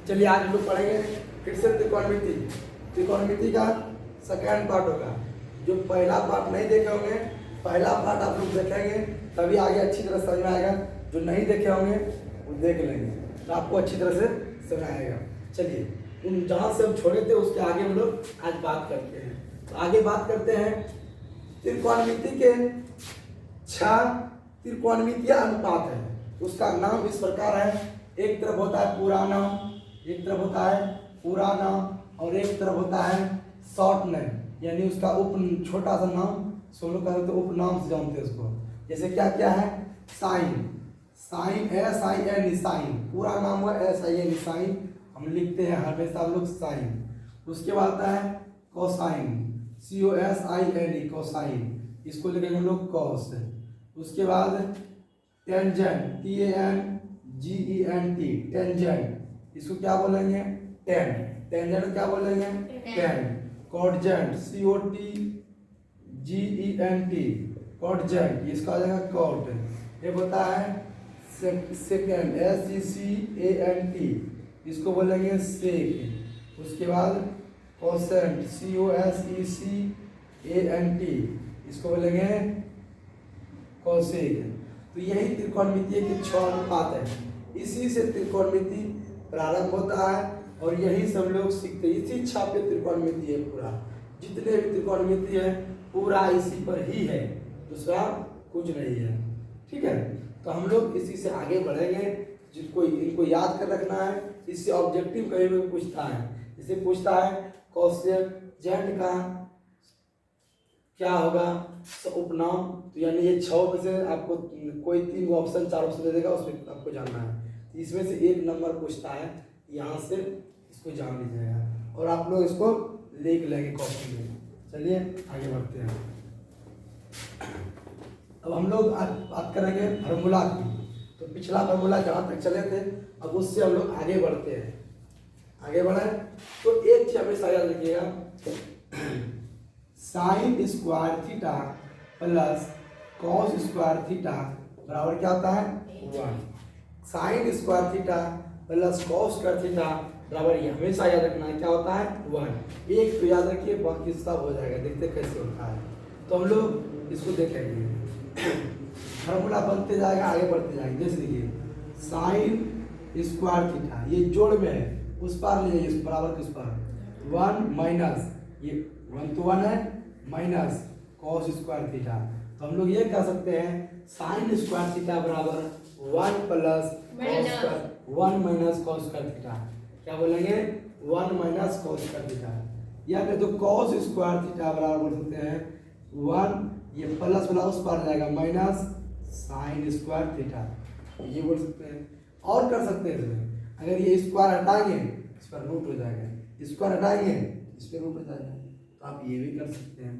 चलिए आज हम लोग पढ़ेंगे फिर से त्रिकोणमिति। त्रिकोणमिति का सेकेंड पार्ट होगा। जो पहला पार्ट नहीं देखे होंगे, पहला पार्ट आप लोग देखेंगे तभी आगे अच्छी तरह समझ में आएगा। जो नहीं देखे होंगे वो देख लेंगे तो आपको अच्छी तरह से समझ आएगा। चलिए उन जहाँ से हम छोड़े थे उसके आगे हम लोग आज बात करते हैं। तो आगे बात करते हैं त्रिकोणमिति के 6 त्रिकोणमितीय अनुपात है। उसका नाम इस प्रकार है। एक तरफ होता है पूरा नाम, एक तरफ होता है पूरा नाम और एक तरफ होता है शॉर्ट नेम, यानी उसका छोटा सा नाम। सब लोग कहते हैं उपनाम से जानते हैं उसको। जैसे क्या क्या है, साइन, साइन SIN साइन, पूरा नाम है SIN साइन, हम लिखते हैं हमेशा हम लोग साइन। उसके बाद आता है कोसाइन, COSINE कोसाइन, इसको लिखेंगे हम लोग कॉस। उसके बाद टेंजेंट, TANGENT टेंजेंट, इसको क्या बोलेंगे टेन, टेंजेंट क्या बोलेंगे टेन। कॉटजेंट COTGENT कॉटजेंट, इसका आ जाएगा कॉट। एक होता है सेकेंड SECANT, इसको बोलेंगे सेक। उसके बाद कोसेंट COSECANT, इसको बोलेंगे कोसेक। तो यही त्रिकोणमिति के 6 अनुपात है। इसी से त्रिकोणमिति प्रारंभ होता है और यही सब लोग सीखते हैं। इसी छाप पे त्रिकोणमिति है पूरा। जितने भी त्रिकोणमिति है पूरा इसी पर ही है, दूसरा कुछ नहीं है। ठीक है, तो हम लोग इसी से आगे बढ़ेंगे। जिसको इनको याद कर रखना है। इससे ऑब्जेक्टिव कहीं भी पूछता है। जैसे पूछता है कोसेजेंट का क्या होगा उपनाम, तो यानी ये 6 में से आपको कोई 3 ऑप्शन 4 ऑप्शन दे देगा, उसमें आपको जानना है। इसमें से 1 नंबर पूछता है, यहाँ से इसको जान लीजिएगा और आप लोग इसको लिख लेंगे कॉपी में। चलिए आगे बढ़ते हैं। अब हम लोग आज बात करेंगे फार्मूला की। तो पिछला फार्मूला जहाँ तक चले थे अब उससे हम लोग आगे बढ़ते हैं। आगे बढ़े तो एक चीज हमेशा याद रखिएगा, sine square theta plus cos square theta बराबर क्या होता है 1। Sine square theta plus cos square theta बराबर, ये हमेशा याद रखना है क्या होता है 1। एक तो याद रखिए, बाकी सब हो जाएगा। देखते कैसे होता है। तो हम लोग इसको देखेंगे, फार्मूला बनते जाएगा, आगे बढ़ते जाएंगे। जैसे देखिए साइन स्क्वायर थीटा, ये जोड़ में है, उस पार ले जाइए बराबर किस पार 1 माइनस, ये 1 तो 1 है, माइनस कॉस स्क्वायर थीटा। तो हम लोग ये कह सकते हैं साइन स्क्वायर थीटा बराबर 1 plus 1 minus cos square theta. क्या बोलेंगे 1 माइनस कॉस स्क्वायर थीटा। या फिर तो कॉस स्क्वायर थीटा बराबर बोल सकते हैं 1, ये प्लस वाला उस पार जाएगा माइनस साइन स्क्वायर थीटा, ये बोल सकते हैं। और कर सकते हैं इसमें, अगर ये स्क्वायर हटाएंगे इस पर रूट हो जाएगा, स्क्वायर हटाएंगे इस पर रूट हो जाएगा, तो आप ये भी कर सकते हैं।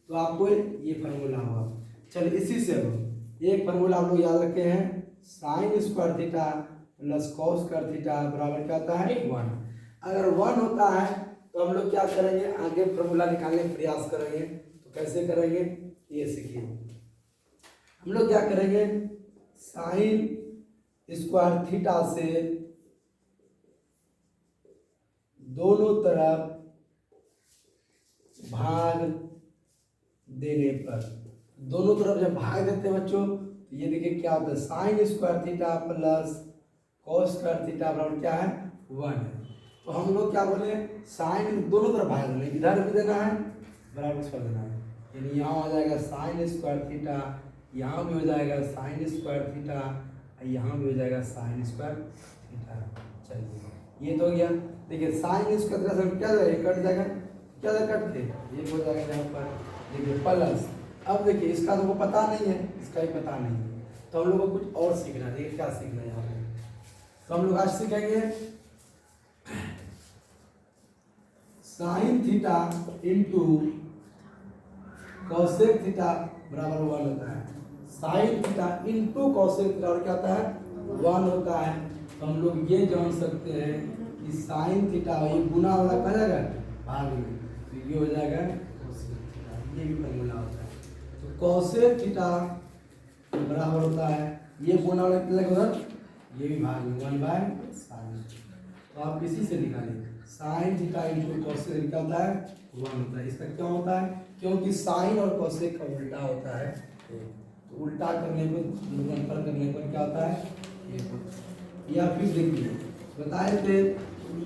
तो आपको ये फार्मूला हुआ। चलिए इसी से हम एक फार्मूला हम लोग याद रखे हैं, sine square theta plus cos square theta बराबर क्या होता है 1। अगर 1 होता है तो हम लोग क्या करेंगे, आगे फार्मूला निकालने का प्रयास करेंगे। तो कैसे करेंगे ये सीखिए। हम लोग क्या करेंगे, साइन स्क्वायर थीटा से दोनों तरफ भाग देने पर, दोनों तरफ जब भाग देते हैं बच्चों, तो ये देखिए क्या होता है, sine square theta plus cos square theta बराबर क्या है 1 है। तो हम लोग क्या बोले, साइन दोनों तरफ भाग देना, इधर भी देना है बराबर इस पर देना है, यानी यहाँ आ जाएगा साइन स्क्वायर थीटा, यहाँ भी हो जाएगा साइन स्क्वायर थीटा, यहाँ भी हो जाएगा साइन स्क्वायर थीटा। चलिए ये तो हो गया। देखिए साइन स्क्वायर थीटा से क्या जाएगा, कट जाएगा, क्या जाएगा कट के, ये हो जाएगा यहाँ पर देखिए प्लस। अब देखिए इसका तो पता नहीं है, इसका ही पता नहीं है, तो हम लोग को कुछ और सीखना है। देखिए क्या सीखना है यहाँ पे, तो हम लोग आज सीखेंगे sine theta into cosec theta बराबर 1 होता है। Sine theta into cosec theta और क्या होता है 1 होता है। तो हम लोग ये जान सकते हैं कि साइन थीटा ये गुना वाला कहा जाएगा भाग में, तो ये हो जाएगा कॉसेक थीटा, ये भी फॉर्मूला होता है। तो कॉसेक थीटा बराबर होता है, ये गुना वाला कितना उधर, ये भी भाग में 1/sin। तो आप इसी से निकालिए, साइन थीटा इंटू कोसेक क्या होता है 1 होता है। इसका क्या होता है, क्योंकि साइन और कोसेक का उल्टा होता है, तो उल्टा करने पर गुणनफल करने पर क्या होता है 1। या फिर देखिए बताए थे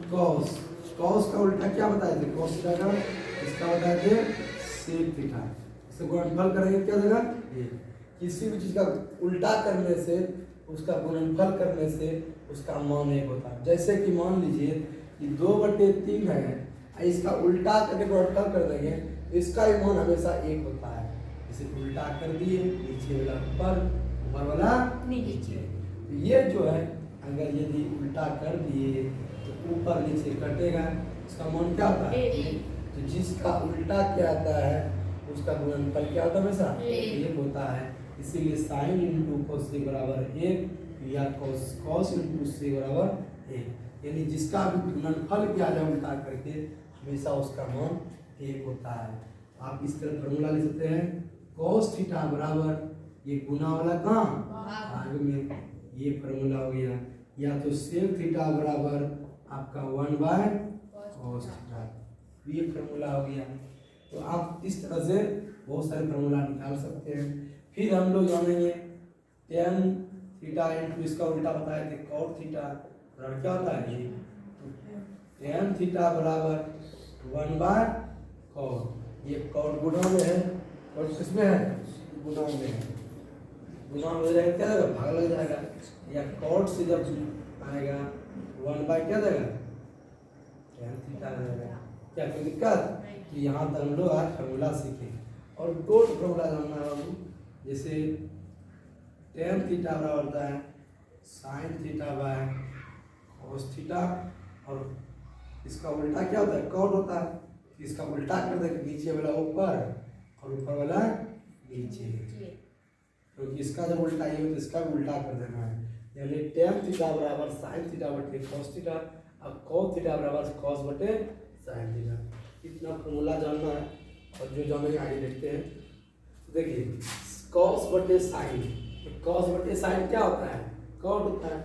कॉस, कॉस का उल्टा क्या बताए थे, कॉस थीटा का, इसका बताए थे सेक थीटा। इससे गुणनफल करेंगे क्या देगा 1। किसी भी चीज का उल्टा करने से, उसका गुणनफल करने से उसका मान 1 होता है। जैसे कि मान लीजिए कि 2/3 है, इसका उल्टा करके गुणनफल कर देंगे, इसका ही मान हमेशा 1 होता है। इसे उल्टा कर दिए, नीचे वाला ऊपर वाला नीचे। ये जो है अगर यदि उल्टा कर दिए तो ऊपर नीचे कटेगा, इसका मान क्या होता है। तो जिसका उल्टा क्या आता है उसका गुणनफल क्या होता है हमेशा 1 होता है। इसीलिए साइन इंटू कोसेक बराबर 1 या कॉस इंटू सेक बराबर 1, यानी जिसका भी गुणनफल किया जाए उल्टा करके हमेशा उसका मान 1 होता है। आप इस तरह फॉर्मूला लिख सकते हैं, कॉस थीटा बराबर ये गुना वाला कहाँ आगे में, ये फॉर्मूला हो गया। या तो सेक थीटा बराबर आपका 1/cos थीटा, ये फॉर्मूला हो गया। तो आप इस तरह से बहुत सारे फॉर्मूला निकाल सकते हैं। फिर हम लोग जानेंगे tan थीटा इंटू इसका उल्टा बताए थे cot थीटा, और क्या होता है ये, तो tan थीटा बराबर 1/cot, ये cot गुणा में है, cot किसमें है गुणा में है, गुणा में हो जाएगा क्या देगा भाग लग जाएगा, या cot से जब आएगा 1/ क्या देगा tan थीटा देगा। क्या कोई दिक्कत, तो यहाँ तक हम लोग आज फॉर्मूला सीखे। और दो फॉर्मूला जानना है बाबू, जैसे tan थीटा बराबर होता है sin theta by cos theta, और इसका उल्टा क्या होता है cot होता है। इसका उल्टा कर देंगे, नीचे वाला ऊपर और ऊपर वाला नीचे, क्योंकि इसका जब उल्टा ये हो तो इसका उल्टा कर देना है। यानी tan थीटा बराबर sin थीटा बटे cos थीटा, और cos थीटा बराबर cos बटे sin थीटा। इतना फॉर्मूला जानना है, और जो जानेंगे आगे देखते हैं। देखिए cos बटे sin, cos बटे sin क्या होता है cot होता है,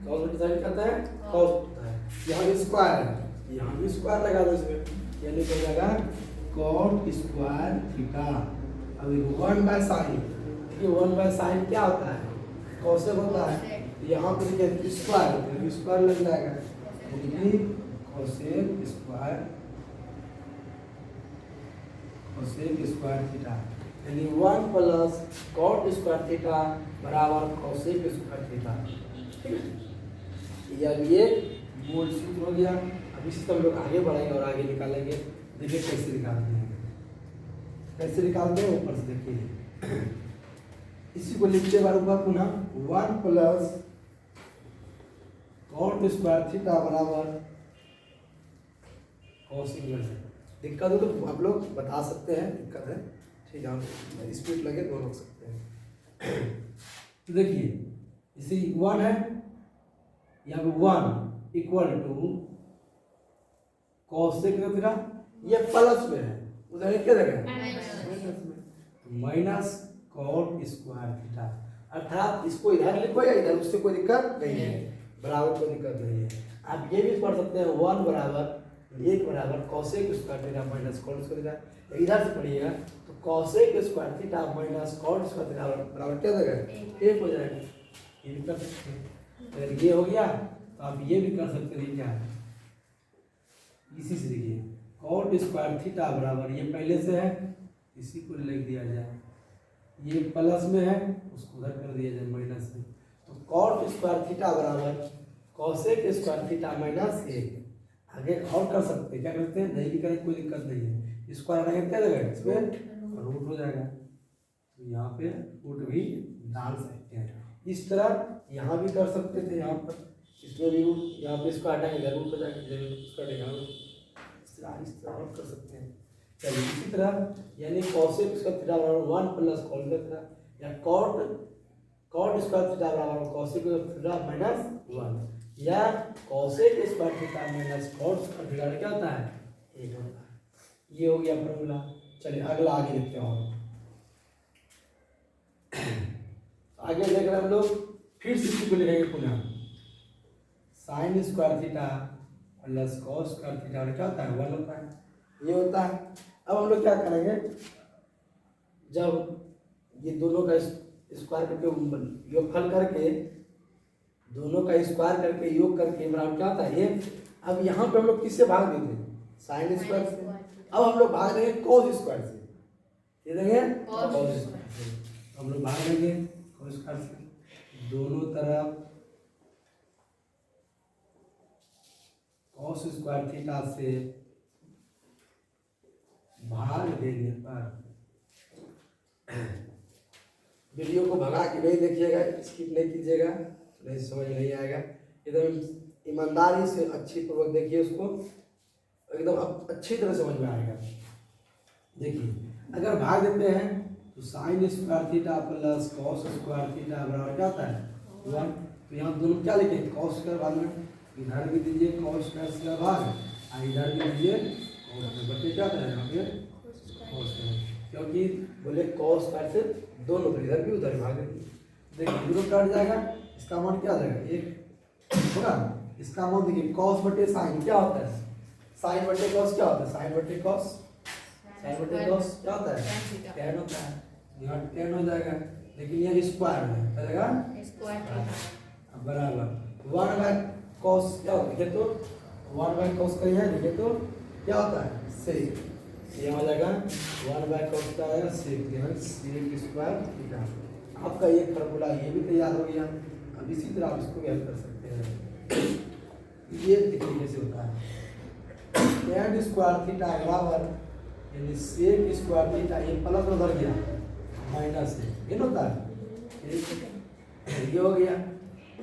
cos बटे sin क्या होता है cos होता है। यहाँ भी स्क्वायर है, यहाँ भी स्क्वायर लगा दो इसमें, यानी क्या हो जाएगा cot स्क्वायर थीटा। अब 1/sin, देखिए 1/sin क्या होता है cosec होता है, यहाँ पर देखिए स्क्वायर, स्क्वायर लग जाएगा, cosec square cosec square theta, यानी 1 प्लस cot स्क्वायर थीटा बराबर cosec स्क्वायर थीटा। ठीक है, यह ये मूल सूत्र हो गया। अब इसी तरह हम लोग आगे बढ़ेंगे और आगे निकालेंगे। देखिए कैसे निकालते हैं, कैसे निकालते हैं ऊपर से देखिए। इसी को लिखते बार ऊपर पुनः 1 प्लस cot स्क्वायर थीटा बराबर cosec। दिक्कत हो तो आप लोग बता सकते हैं, दिक्कत है ठीक है, स्पीड लगे तो रोक सकते हैं। तो देखिए इसी 1 है, यहाँ पे 1 इक्वल टू cosec थीटा, ये प्लस में है, उधर क्या देगा माइनस में, माइनस cot स्क्वायर थीटा, अर्थात इसको इधर लिखो या इधर, उससे कोई दिक्कत नहीं है, बराबर कोई दिक्कत नहीं है। आप ये भी पढ़ सकते हैं 1 बराबर 1 बराबर cosec square theta minus cot square theta. इधर से पढ़िएगा तो cosec square theta minus cot square theta बराबर क्या देगा 1 हो जाएगा। ये भी कर सकते हैं, अगर ये हो गया तो आप ये भी कर सकते हैं। क्या है इसी से देखिए cot स्क्वायर थीटा बराबर, ये पहले से है इसी को लिख दिया जाए, ये प्लस में है उसको उधर कर दिया जाए माइनस में, तो cot स्क्वायर थीटा बराबर cosec स्क्वायर थीटा माइनस 1। आगे और कर सकते हैं, क्या करते हैं नहीं भी करें कोई दिक्कत नहीं है, स्क्वायर आएगा क्या देगा इसमें रूट हो जाएगा, तो यहाँ पे रूट भी डाल सकते हैं। इस तरह यहाँ भी कर सकते थे, यहाँ पर इसमें भी रूट, यहाँ पे इसको हटाएंगे रूट हो जाएगा, इस तरह और कर सकते हैं। चलिए इसी तरह यानी cosec स्क्वायर थीटा बराबर 1 प्लस cos थीटा, या cot स्क्वायर थीटा बराबर cosec थीटा माइनस 1, या cosec square theta minus cot square theta क्या होता है 1 होता है। ये हो गया फॉर्मूला। चलिए अगला आगे देखते हैं। और आगे देख रहे हैं हम लोग, फिर से इसी को लिखेंगे पुनः sine square theta plus cos square theta और क्या होता है 1 होता है, ये होता है। अब हम लोग क्या करेंगे, जब ये दोनों का स्क्वायर करके योगफल करके दोनों का स्क्वायर करके योग करके बराबर क्या होता है ये। अब यहाँ पे हम लोग किससे भाग देंगे, साइन स्क्वायर से। अब हम लोग भाग देंगे कॉस स्क्वायर से, ये देंगे कॉस स्क्वायर से, हम लोग भाग देंगे कॉस स्क्वायर से। दोनों तरफ कॉस स्क्वायर थीटा से भाग देने पर, वीडियो को भगा के नहीं देखिएगा, स्किप नहीं कीजिएगा, नहीं समझ नहीं आएगा। एकदम ईमानदारी से अच्छी पूर्वक देखिए उसको, एकदम अच्छी तरह समझ में आएगा। देखिए अगर भाग देते हैं तो sine square theta plus cos square theta बराबर क्या होता है 1। तो यहाँ दोनों क्या लिखेंगे कॉस स्क्वायर, बाद में इधर भी दीजिए कॉस स्क्वायर से भाग और इधर भी दीजिए बच्चे क्या करें यहाँ पे कॉस स्क्वायर, क्योंकि बोले कॉस स्क्वायर से दोनों पर इधर भी उधर भाग देंगे। देखिए जीरो कट जाएगा, इसका मान क्या आ जाएगा 1 होगा। इसका मान देखिए कॉस बटे साइन क्या होता है, साइन बटे कॉस क्या होता है, साइन बटे कॉस, साइन बटे कॉस क्या होता है tan होता है, यहाँ tan हो जाएगा, लेकिन ये स्क्वायर है क्या जाएगा स्क्वायर बराबर 1 बाय कॉस क्या होता है, देखिए तो 1 बाय कॉस का यहाँ देखिए तो क्या होता है सेक, ये हो जाएगा 1 बाय कॉस का आएगा सेक, यहाँ सेक स्क्वायर थीटा। आपका ये फार्मूला ये भी तैयार हो गया। अब इसी तरह आप इसको भी हल कर सकते हैं। ये देखिए कैसे होता है, tan स्क्वायर थीटा बराबर यानी सेक स्क्वायर थीटा, ये प्लस उधर गया माइनस है, ये होता है ये हो गया।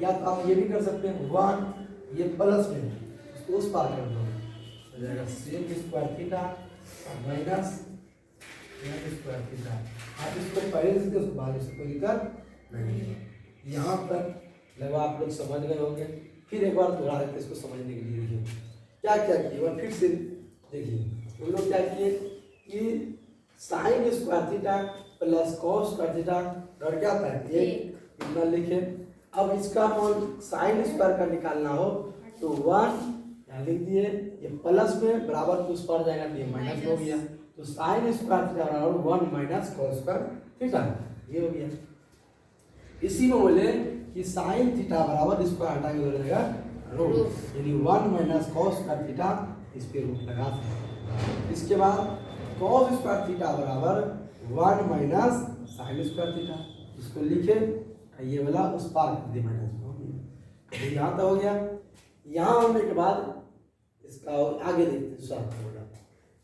या तो आप ये भी कर सकते हैं 1 ये प्लस में उसको उस पार कर दो, हो जाएगा sec square theta minus tan square theta. आप इसको पहले से उसको बाद से कोई दिक्कत नहीं है। यहाँ तक लगभग आप लोग समझ गए होंगे। फिर एक बार दोहरा देते इसको समझने के लिए। देखिए क्या क्या किए और फिर से देखिए हम लोग क्या किए कि sine square theta plus cos square theta और क्या आता है 1 इतना लिखे। अब इसका मान साइन स्क्वायर का निकालना हो तो 1 यहाँ लिख दिए, ये प्लस में बराबर कुछ पर जाएगा तो ये माइनस हो गया, तो साइन स्क्वायर थीटा बराबर 1 माइनस कॉस स्क्वायर थीटा, ये हो गया। इसी में बोले कि साइन थीटा बराबर स्क्वायर हटा के हो जाएगा रूट, यानी 1 माइनस कॉस स्क्वायर थीटा, इस पे रूट लगा सकते। इसके बाद कॉस स्क्वायर थीटा बराबर 1 माइनस साइन स्क्वायर थीटा, इसको लिखे ये वाला उस पार कर दिया माइनस में हो गया। यहाँ तक हो गया। यहाँ होने के बाद इसका आगे देखते हैं,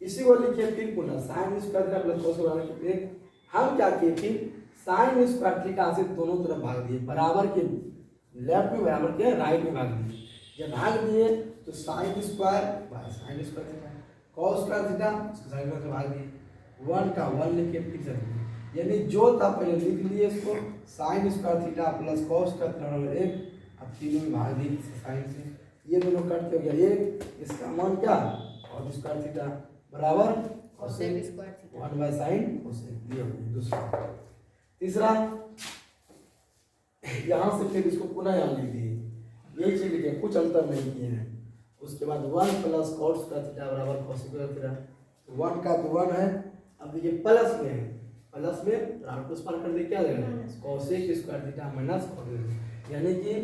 इसी को लिखिए फिर पुनः sine square theta plus cos square theta. हम क्या किए फिर साइन स्क्वायर थीटा से दोनों तरफ भाग दिए, बराबर के लेफ्ट में बराबर के राइट में भाग दिए। जब भाग दिए तो sine square by sine square theta, cos square theta इसको साइन स्क्वायर से भाग दिए, 1 का 1 लिख के फिर से यानी जो था पहले लिख लिए इसको sine square theta plus cos square theta बराबर 1। अब तीनों में भाग दी साइन से, ये दोनों कट हो गया 1, इसका मान क्या कॉस स्क्वायर थीटा बराबर cosec square theta 1 by sine cosec, ये हो गया दूसरा। तीसरा यहाँ से फिर इसको पुनः यहाँ लिख दिए, यही चीज लिखे, कुछ अंतर नहीं किए हैं। उसके बाद 1 प्लस कॉस स्क्वायर थीटा बराबर कोसेक स्क्वायर थीटा, 1 का तो 1 है, अब ये प्लस में है, प्लस में राउंड उस पार कर दे क्या देगा cosec square theta minus cot, यानी कि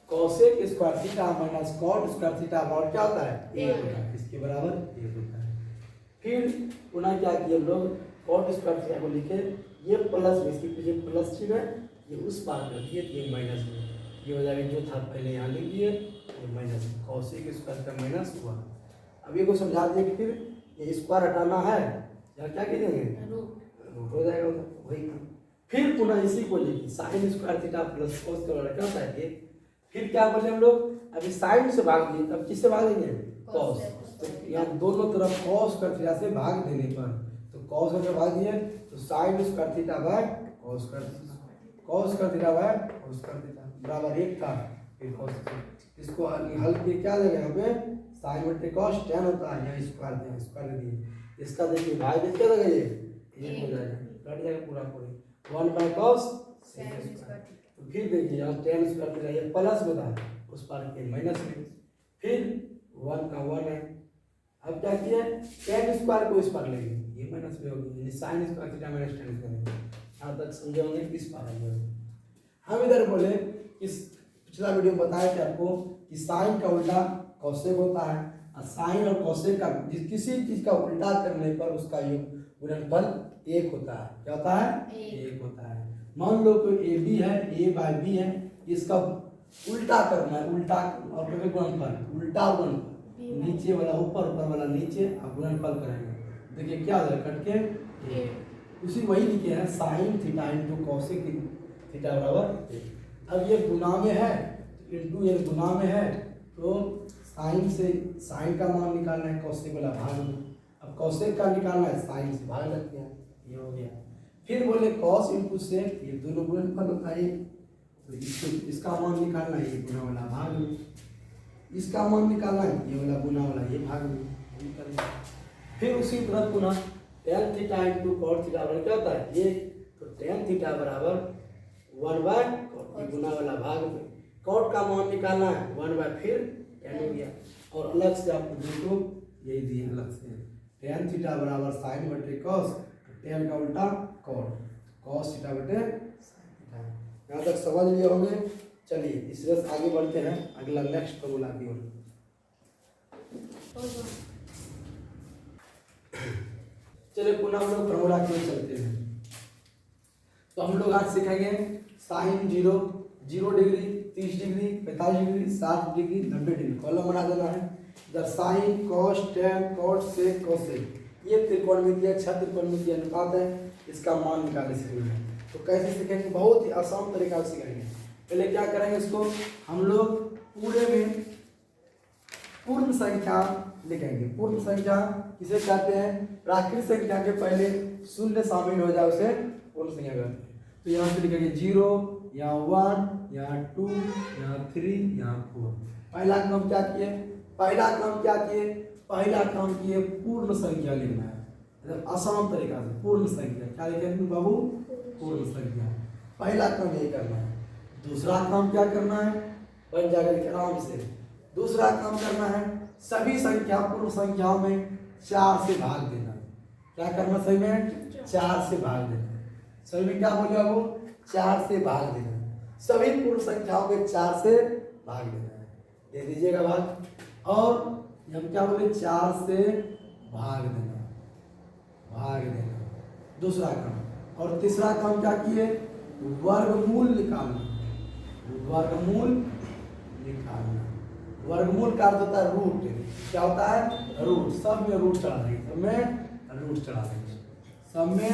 cosec square theta minus cot square theta बराबर क्या होता है 1 होता है, इसके बराबर 1 होता है। फिर पुनः क्या किए हम लोग कॉट स्क्वायर थीटा को लिखे, ये प्लस में इसके पीछे प्लस चिन्ह है, ये उस पार कर दिए तो ये माइनस में, ये हो जाएगा जो था पहले यहाँ लिख दिए ये माइनस कोसेक स्क्वायर का माइनस हुआ। अब ये को समझा दिए कि फिर ये स्क्वायर हटाना है या क्या कीजिएंगे रूट हो जाएगा वही काम। फिर पुनः इसी को लिखिए sine square theta plus cos का क्या होता है 1। फिर क्या बोले हम लोग अभी साइन से भाग दिए, तब किससे भाग देंगे कॉस, तो यहाँ दोनों तरफ कॉस स्क्वायर थीटा से भाग देने पर तो कॉस का भाग दिए तो sine square theta by cos square theta by cos square theta बराबर 1 था। फिर कॉस इसको हल के क्या देगा यहाँ पे साइन बटे कॉस tan होता है, यहाँ स्क्वायर दिए, इसका देखिए भाई देख क्या लगा ये 1 हो जाएगा, कट जाएगा पूरा पूरी 1 बाय कॉस। तो फिर देखिए यहाँ tan स्क्वायर थीटा ये प्लस में था उस पार के माइनस में, फिर 1 का 1 है। अब क्या किया, tan स्क्वायर को इस पार ले गए, ये माइनस में होगी, यानी sin square theta minus tan square. यहाँ तक समझे होंगे, इस पार आ गया। हम इधर बोले, इस पिछला वीडियो में बताया कि आपको कि साइन का उल्टा कौशिक होता है, और साइन और कौशिक का किसी चीज का उल्टा करने पर उसका योग गुणनफल 1 होता है। क्या होता है? 1 होता है। मान लो कोई ए बी है, ए बाय बी है, इसका उल्टा करना है, उल्टा और गुणनफल, उल्टा गुणनफल, नीचे वाला ऊपर, ऊपर वाला नीचे, और गुणनफल करेंगे। देखिए क्या हो जाएगा, कट के उसी वही लिखे हैं, sine theta into Kaushik theta बराबर। अब ये गुना में है, इंटू ये गुना में है, तो साइन से साइन का मान निकालना है, कौशिक वाला भाग में। अब कौशिक का निकालना है, साइन से भाग लगते हैं, ये हो गया। फिर बोले कॉस इंटू सेक, ये दोनों गुणनफल होता है, तो इसका मान निकालना है, ये गुना वाला भाग में, इसका मान निकालना है, ये वाला गुना वाला ये भाग में। फिर उसी तरह पुनः tan theta into cot theta बराबर क्या होता है, ये, तो tan थीटा बराबर 1/, गुना वाला भाग में, कॉट का मान निकालना है 1/, फिर tan हो गया। और अलग से आपको देखो, यही दिए अलग से, tan थीटा बराबर साइन बटे कॉस, tan का उल्टा कॉट, कॉस थीटा बटे साइन थीटा। यहाँ तक समझ लिए होंगे। चलिए इस तरह से आगे बढ़ते हैं अगला नेक्स्ट फॉर्मूला की ओर। चलिए पुनः हम लोग फॉर्मूला की ओर चलते हैं। तो हम लोग आज सीखेंगे sine 0, 0 degree, 30 degree, 45 degree, 60 degree, 90 degree, column बना देना है। इधर sine, cos, tan, cot, sec, cosec, ये त्रिकोणमितीय, छह त्रिकोणमितीय अनुपात है, इसका मान निकालने सीखेंगे। तो कैसे सीखेंगे, बहुत ही आसान तरीका से सीखेंगे। पहले क्या करेंगे, इसको हम लोग पूरे में पूर्ण संख्या लिखेंगे। पूर्ण संख्या किसे कहते हैं, प्राकृत संख्या के पहले शून्य शामिल हो जाए उसे पूर्ण संख्या कहते हैं। तो यहाँ पे लिखेंगे 0, यहाँ 1, यहाँ 2, यहाँ 3, यहाँ 4। पहला काम क्या किए, पहला काम किए पूर्ण संख्या लिखना है, आसान तरीका से पूर्ण संख्या। क्या लिखेंगे बाबू, पूर्ण संख्या, पहला काम यही करना है। दूसरा काम क्या करना है, बन जाएगा आराम से। दूसरा काम करना है, सभी संख्या पूर्ण संख्याओं में 4 से भाग देना। क्या करना सही में, 4 से भाग देना। सही में क्या बोले वो, 4 से भाग देना, सभी पूर्ण संख्याओं में 4 से भाग देना है, दे दीजिएगा भाग। और हम क्या बोले, 4 से भाग देना, भाग देना, दूसरा काम। और तीसरा काम क्या किए, वर्गमूल निकालना, वर्गमूल निकालना। वर्गमूल का अर्थ होता है रूट। क्या होता है, रूट, सब में रूट चढ़ा देंगे, सब में रूट चढ़ा देंगे, सब में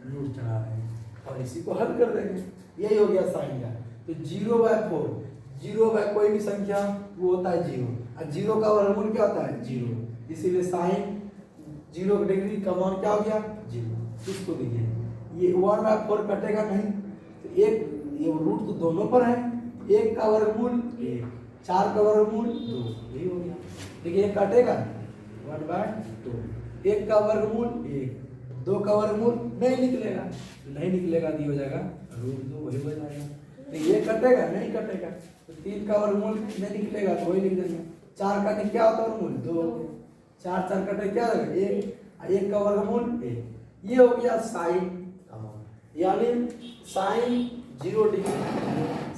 रूट चढ़ा देंगे, और इसी को हल कर देंगे। यही हो गया साइन का। तो 0/4, 0 कोई भी संख्या वो होता है 0, और 0 का वर्गमूल क्या होता है 0, इसीलिए साइन 0 डिग्री का मान क्या हो गया 0। इसको देखिए, ये 1/4 कटेगा नहीं, तो एक ये रूट तो दोनों पर है, 1 का वर्गमूल 1, 4 का वर्गमूल 2, यही हो गया। देखिए ये कटेगा 1/2, 1 का वर्गमूल 1, 2 का वर्गमूल नहीं निकलेगा, नहीं निकलेगा तो हो जाएगा √2, वही हो जाएगा। तो ये कटेगा नहीं कटेगा, तो 3 का वर्गमूल नहीं निकलेगा तो वही लिख देंगे। 4 का क्या होता है वर्गमूल 2, 4 कटे क्या होगा 1, 1 का वर्गमूल 1। ये हो गया साइन का मान, यानी sine 0 degree,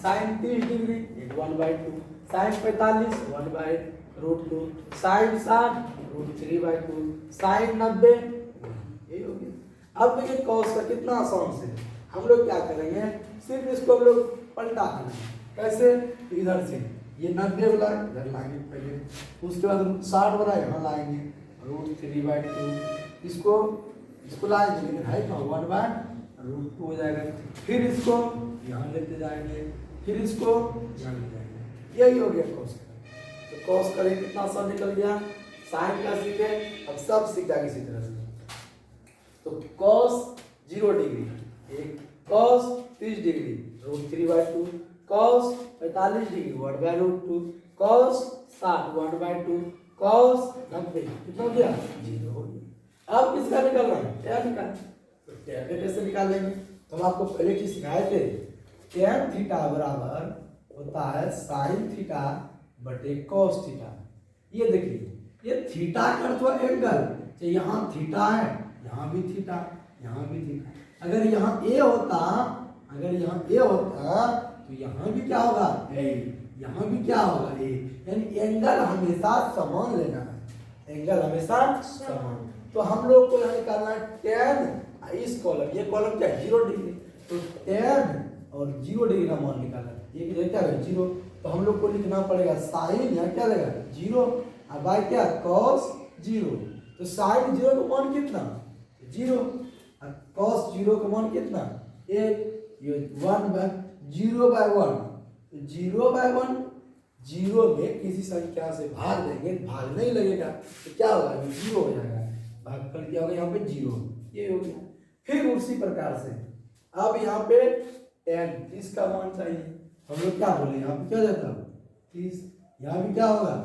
sine 30 degree 1/2, sine 45 1/√2, sine 60 √3/2, sine 90, यही हो गया। अब देखिए कॉस का कितना आसान से हम लोग क्या करेंगे, सिर्फ इसको हम लोग पलटा देंगे। कैसे, इधर से ये 90 वाला इधर लाएंगे पहले, उसके बाद 60 वाला यहाँ लाएंगे √3/2, इसको लाएंगे, लेकिन है क्या 1/√2 हो जाएगा। फिर इसको यहाँ लेते जाएंगे, फिर इसको यहाँ ले जाएंगे, यही हो गया कॉस का। तो कॉस करें कितना आसान निकल गया, साइन का सीखे, अब सब सीख जाएंगे इसी तरह से। तो cos 0 degree 1, cos 30 degree √3/2, cos 45 degree 1/√2, cos 60 1/2, cos 90 कितना हो गया 0 हो गया। अब किसका निकालना है, tan निकालना। तो tan कैसे निकालेंगे, तो हम आपको पहले चीज सिखाए थे, tan थीटा बराबर होता है साइन थीटा बटे कॉस थीटा। ये देखिए ये थीटा का अर्थ हुआ एंगल, तो यहाँ थीटा है, यहाँ भी थीटा, यहाँ भी थीटा। अगर यहाँ ए होता, अगर यहाँ ए होता तो यहाँ भी क्या होगा ए, यहाँ भी क्या होगा ए, यानी एंगल हमेशा समान लेना है, एंगल हमेशा समान। तो हम लोग को यहाँ निकालना है टेन, इस कॉलम, ये कॉलम क्या है 0 डिग्री, तो टेन और 0 डिग्री का मान निकाला, ये क्या है 0, तो हम लोग को लिखना पड़ेगा साइन, यहाँ क्या देगा 0 और बाय क्या कॉस 0, तो साइन 0 का मान कितना 0 और कॉस 0 का मान कितना 1, ये 0/1, 0/1, 0 में किसी संख्या से भाग देंगे, भाग नहीं लगेगा तो क्या होगा 0 हो जाएगा, भागफल क्या होगा यहाँ पे 0, ये हो गया। फिर उसी प्रकार से अब यहाँ पे tan 30 का मान चाहिए, हम लोग क्या बोले यहाँ पे क्या देता 30, यहाँ भी क्या होगा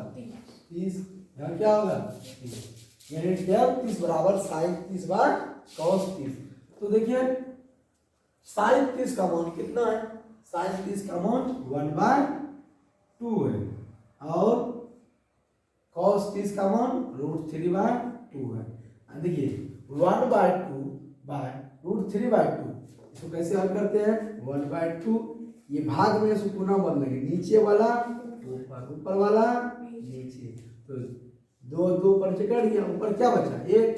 30, यहाँ क्या होगा 30, यानी tan 30 बराबर साइन 30 बाय कॉस 30। तो देखिए साइन 30 का मान कितना है, साइन 30 का मान 1/2 है और कॉस 30 का मान √3/2 है। देखिए 1/2 बाय √3/2, इसको कैसे हल करते हैं 1/2, ये भाग में इसको पुनः बदल देंगे, नीचे वाला ऊपर, ऊपर वाला नीचे, तो 2 ऊपर से कट गया, ऊपर क्या बचा 1,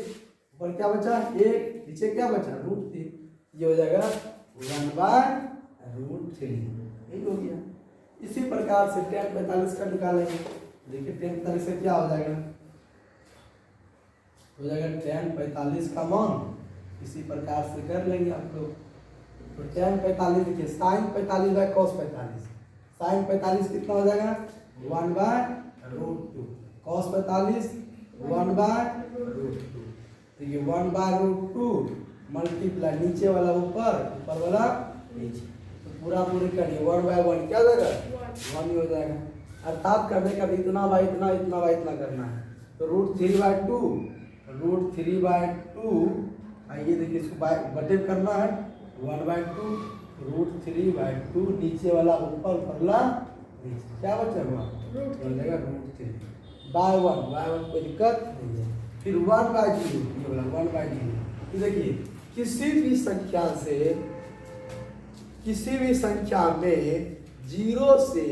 ऊपर क्या बचा 1, नीचे क्या बचा √3, ये हो जाएगा 1/√3, यही हो गया। इसी प्रकार से tan 45 का निकालेंगे, देखिए tan 45 से क्या हो जाएगा, हो जाएगा tan 45 का मान, इसी प्रकार से कर लेंगे आप लोग। तो tan 45 देखिए साइन 45 बाय कॉस 45, साइन 45 कितना हो जाएगा 1/√2, कॉस 45 1/√2, तो ये 1/√2 मल्टीप्लाई नीचे वाला ऊपर, ऊपर वाला नीचे, तो पूरा पूरी करिए 1/1 क्या हो जाएगा 1 ही हो जाएगा। अर्थात करने का भी इतना बाई इतना, इतना बाई इतना करना है, तो √3/2, √3/2, आइए देखिए इसको बटे करना है 1/2, √3/2 नीचे वाला ऊपर, ऊपर वाला नीचे, क्या बचा हुआ √3/1 कोई दिक्कत नहीं है। फिर 1/0, ये वाला 1/0, तो देखिए किसी भी संख्या में 0 से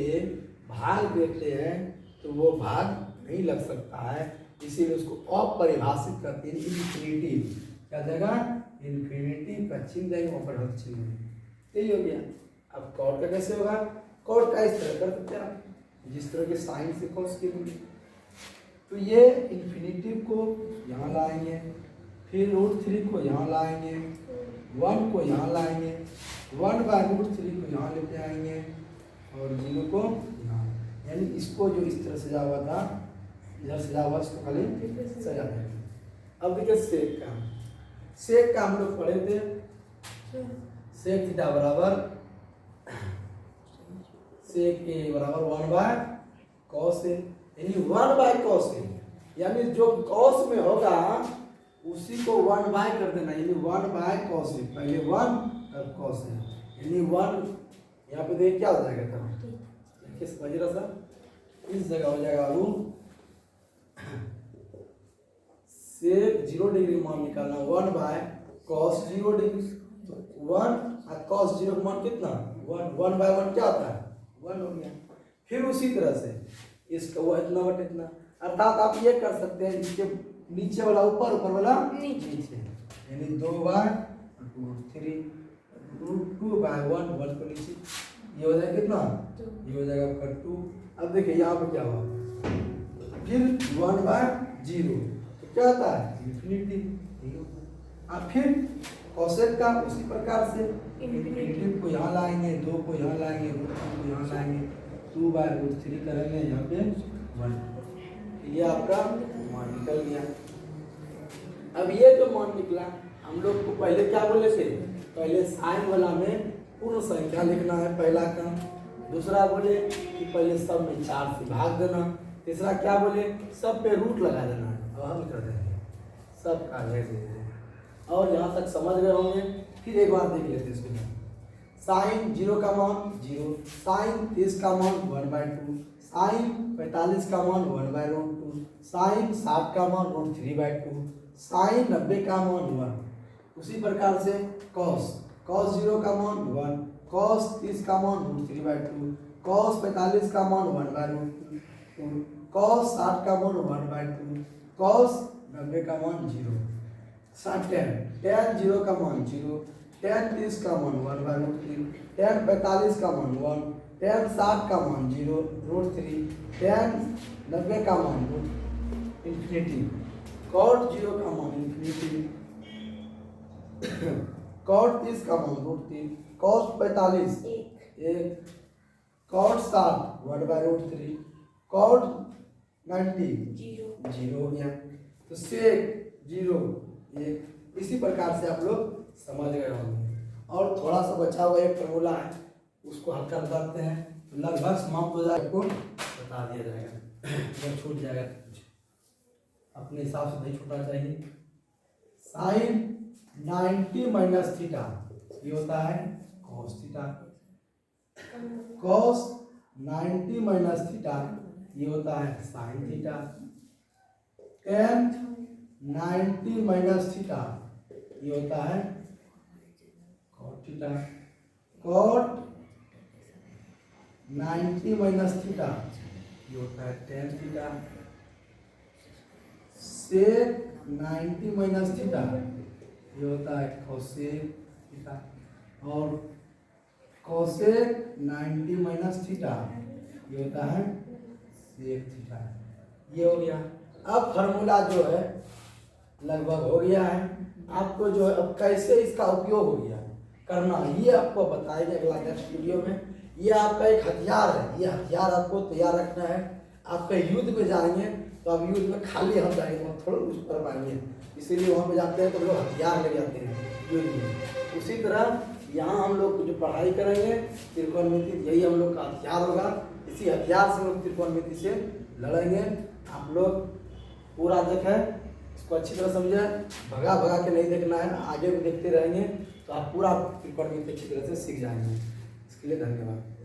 भाग देते हैं तो वो भाग नहीं लग सकता है, इसीलिए उसको अपरिभाषित करते हैं इन्फिनिटिव, क्या देगा इन्फिनिटिव का चिन्ह देंगे, अपरिभाषित चिन्ह, यही हो गया। अब कॉट का कैसे होगा, कॉट का इस तरह कर सकते हैं जिस तरह के साइन से कॉस के लिए, तो ये इन्फिनिटिव को यहाँ लाएंगे, फिर √3 को यहाँ लाएंगे, 1 को यहाँ लाएंगे, 1/√3 को यहाँ लेते आएंगे और 0 को यहाँ, यानी इसको जो इस तरह सजा हुआ था इधर सजा हुआ इसको खाली सजा देंगे। अब देखिए सेक का हम लोग पढ़े थे, सेक थीटा बराबर सेक के बराबर 1/cos है, यानी 1/cos है, यानी जो cos में होगा उसी को 1/, कर देना, यानी 1/cos है, पहले 1 और cos है, यानी 1 यहाँ पे देख क्या हो जाएगा था किस वजह से इस जगह हो जाएगा सेक 0 डिग्री मान निकालना 1/cos 0 डिग्री, तो 1 और cos 0 का मान कितना 1/1 क्या होता है 1 हो गया। फिर उसी तरह से इसका वो इतना बटे इतना, अर्थात आप ये कर सकते हैं इसके नीचे वाला ऊपर, ऊपर वाला नीचे, यानी 2/√3, √2/1, 1 को नीचे, ये हो जाएगा कितना, ये हो जाएगा आपका 2। अब देखिए यहाँ पे क्या हुआ, फिर 1/0, तो क्या होता है इन्फिनिटिव, अब फिर कोसेक का उसी प्रकार से इन्फिनिटिव को यहाँ लाएंगे, 2 को यहाँ लाएंगे, √2 को यहाँ लाएंगे, 2/√3 करेंगे यहाँ पे 1, ये आपका मान निकल गया। अब ये जो मान निकला हम लोग को पहले क्या बोले थे, पहले साइन वाला में पूर्ण संख्या लिखना है पहला काम, दूसरा बोले कि पहले सब में 4 से भाग देना, तीसरा क्या बोले सब पे रूट लगा देना है, अब हम कर देंगे सब का दे देंगे। और यहाँ तक समझ गए होंगे, फिर एक बार देख लेते इसको। साइन 0 का मान 0, साइन 30 का मान 1/2, साइन 45 का मान 1/√2, साइन 60 का मान √3/2, साइन 90 का मान 1। उसी प्रकार से कॉस 0 का मान 1, कॉस 30 का मान √3/2, कॉस 45 का मान 1/√2, कॉस 60 का मान 1/2, कॉस 90 का मान 0। tan 0 का मान 0, tan 30 का मान 1/√3, tan 45 का मान 1, tan 60 का मान 0 √3, tan 90 का मान ∞, cot 0 का मान ∞, cot 30 का मान √3, cos 45 1, cot 60 1/√3, cot 90 0 हो गया। तो sec 0 1। इसी प्रकार से आप लोग समझ गए होंगे। और थोड़ा सा बचा हुआ एक फॉर्मूला है, उसको हल कर करते हैं तो लगभग समाप्त हो जाएगा, आपको बता दिया जाएगा। अगर छूट जाएगा तो कुछ अपने हिसाब से नहीं छूटना चाहिए। साइन 90 माइनस थीटा ये होता है cos theta, cos 90 minus theta ये होता है sine theta, tan 90 minus theta ये होता है cot theta, cot 90 minus theta ये होता है tan theta, sec 90 minus theta ये होता है कोसेक थीटा, और कोसेक 90 माइनस थीटा ये होता है सेक थीटा। ये हो गया। अब फार्मूला जो है लगभग हो गया है। आपको जो है अब कैसे इसका उपयोग हो गया करना, ये आपको बताएंगे अगला नेक्स्ट वीडियो में। ये आपका एक हथियार है, ये हथियार आपको तैयार रखना है। आपके युद्ध में जाएंगे तो अब युद्ध में खाली हम जाएंगे, हम थोड़ा उस पर पाएंगे, इसीलिए वहाँ पे जाते हैं तो लोग हथियार ले जाते हैं युद्ध में। उसी तरह यहाँ हम लोग जो पढ़ाई करेंगे त्रिकोणमिति, यही हम लोग का हथियार होगा। इसी हथियार से हम लोग त्रिकोणमिति से लड़ेंगे। आप लोग पूरा देखें, इसको अच्छी तरह समझें, भगा भगा के नहीं देखना है, आगे भी देखते रहेंगे तो आप पूरा त्रिकोणमिति अच्छी तरह से सीख जाएंगे। इसके लिए धन्यवाद।